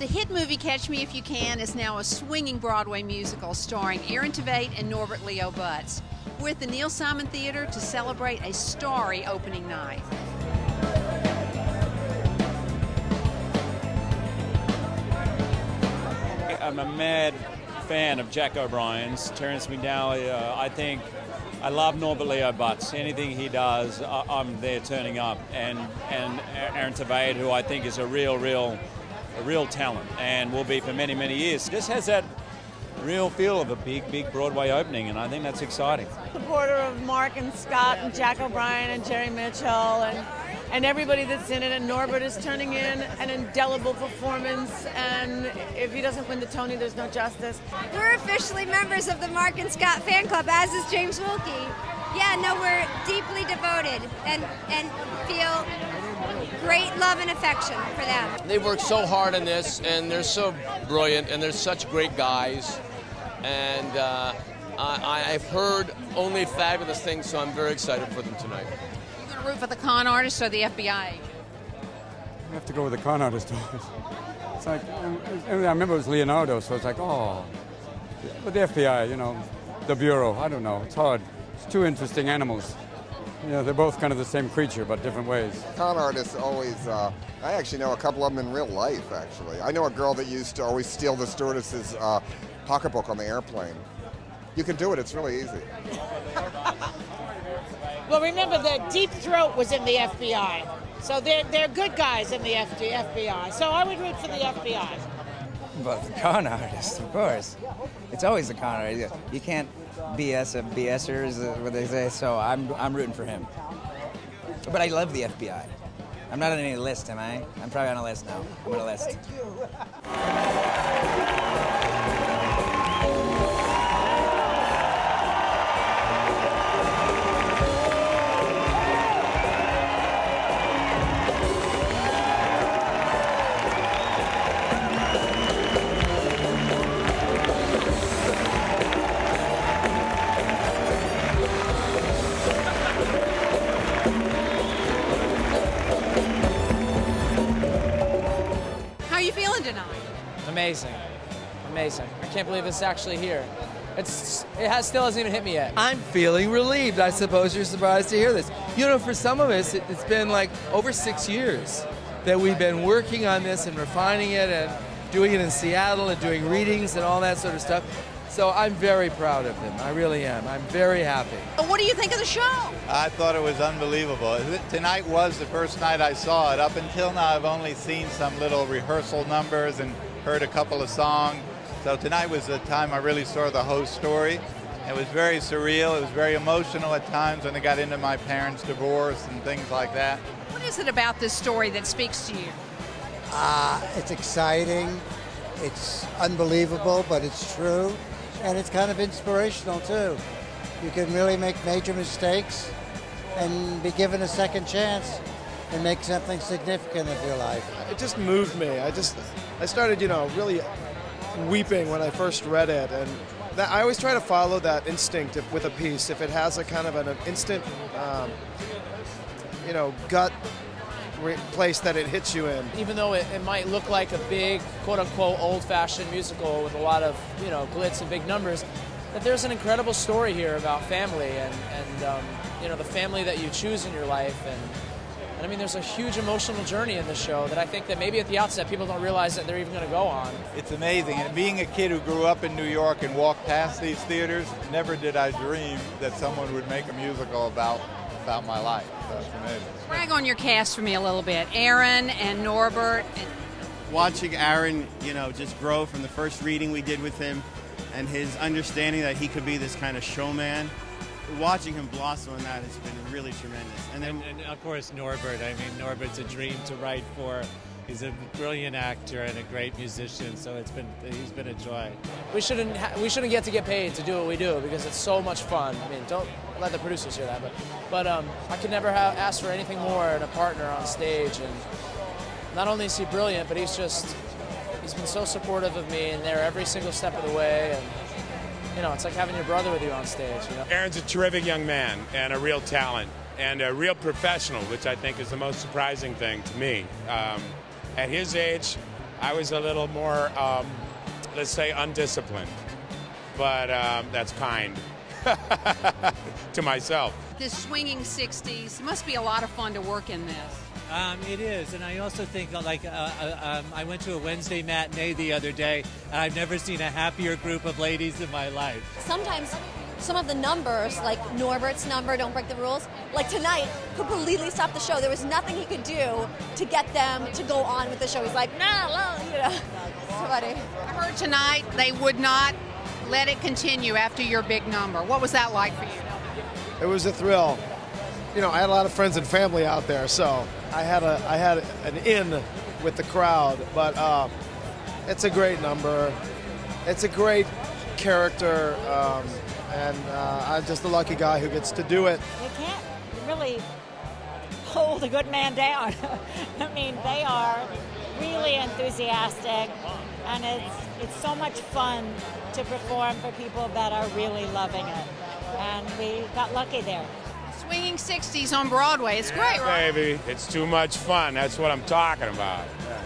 The hit movie Catch Me If You Can is now a swinging Broadway musical starring Aaron Tveit and Norbert Leo Butz. We're at the Neil Simon Theater to celebrate a starry opening night. I'm a mad fan of Jack O'Brien's. Terrence McNally, I love Norbert Leo Butz. Anything he does, I'm there turning up. And Aaron Tveit, who I think is a real talent and will be for many, many years. This has that real feel of a big Broadway opening, and I think that's exciting. Supporter of Mark and Scott and Jack O'Brien and Jerry Mitchell and everybody that's in it, and Norbert is turning in an indelible performance, and if he doesn't win the Tony, there's no justice. We're officially members of the Mark and Scott fan club, as is James Wilkie. Yeah, no, we're deeply devoted and feel great love and affection for them. They've worked so hard on this, and they're so brilliant, and they're such great guys, and I've heard only fabulous things, so I'm very excited for them tonight. You going to root for the con artist or the FBI? You have to go with the con artist. It's like, I remember it was Leonardo, so it's like, oh. But the FBI, the Bureau, I don't know, it's hard. It's two interesting animals. They're both kind of the same creature, but different ways. Con artists always, I actually know a couple of them in real life, actually. I know a girl that used to always steal the stewardess's pocketbook on the airplane. You can do it, it's really easy. Well, remember that Deep Throat was in the FBI, so they're good guys in the FBI. So I would root for the FBI. But the con artist, of course. It's always the con artist. You can't BS a BSer, is what they say, so I'm rooting for him. But I love the FBI. I'm not on any list, am I? I'm probably on a list now. I'm on a list. How are you feeling tonight? Amazing. I can't believe it's actually here. It still hasn't even hit me yet. I'm feeling relieved. I suppose you're surprised to hear this. For some of us, it's been like over 6 years that we've been working on this and refining it and doing it in Seattle and doing readings and all that sort of stuff. So I'm very proud of him. I really am. I'm very happy. What do you think of the show? I thought it was unbelievable. Tonight was the first night I saw it. Up until now, I've only seen some little rehearsal numbers and heard a couple of songs. So tonight was the time I really saw the whole story. It was very surreal. It was very emotional at times when they got into my parents' divorce and things like that. What is it about this story that speaks to you? It's exciting. It's unbelievable, but it's true. And it's kind of inspirational, too. You can really make major mistakes and be given a second chance and make something significant of your life. It just moved me. I started, really weeping when I first read it. And I always try to follow that instinct with a piece. If it has a kind of an instant, gut place that it hits you in. Even though it might look like a big, quote-unquote, old-fashioned musical with a lot of, glitz and big numbers, that there's an incredible story here about family and the family that you choose in your life. And I mean, there's a huge emotional journey in this show that I think that maybe at the outset people don't realize that they're even going to go on. It's amazing. And being a kid who grew up in New York and walked past these theaters, never did I dream that someone would make a musical about my life. So it's amazing. Brag on your cast for me a little bit. Aaron and Norbert. Watching Aaron, just grow from the first reading we did with him and his understanding that he could be this kind of showman. Watching him blossom in that has been really tremendous. And of course, Norbert. I mean, Norbert's a dream to write for. He's a brilliant actor and a great musician, so he's been a joy. We shouldn't get to get paid to do what we do because it's so much fun. I mean, don't let the producers hear that, but I could never ask for anything more in a partner on stage. And not only is he brilliant, but he's been so supportive of me and there every single step of the way. And it's like having your brother with you on stage. Aaron's a terrific young man and a real talent and a real professional, which I think is the most surprising thing to me. At his age, I was a little more, let's say, undisciplined, but that's kind to myself. This swinging 60s must be a lot of fun to work in this. It is, and I also think I went to a Wednesday matinee the other day, and I've never seen a happier group of ladies in my life. Sometimes some of the numbers, like Norbert's number, Don't Break the Rules, like tonight, completely stopped the show. There was nothing he could do to get them to go on with the show. He's like, no, you know. It's funny. I heard tonight they would not let it continue after your big number. What was that like for you? It was a thrill. You know, I had a lot of friends and family out there, so I had an in with the crowd. But it's a great number. It's a great character, and I'm just a lucky guy who gets to do it. You can't really hold a good man down. I mean, they are really enthusiastic, and it's so much fun to perform for people that are really loving it. And we got lucky there. Swinging 60s on Broadway. It's great, right? Baby, it's too much fun. That's what I'm talking about. Yeah.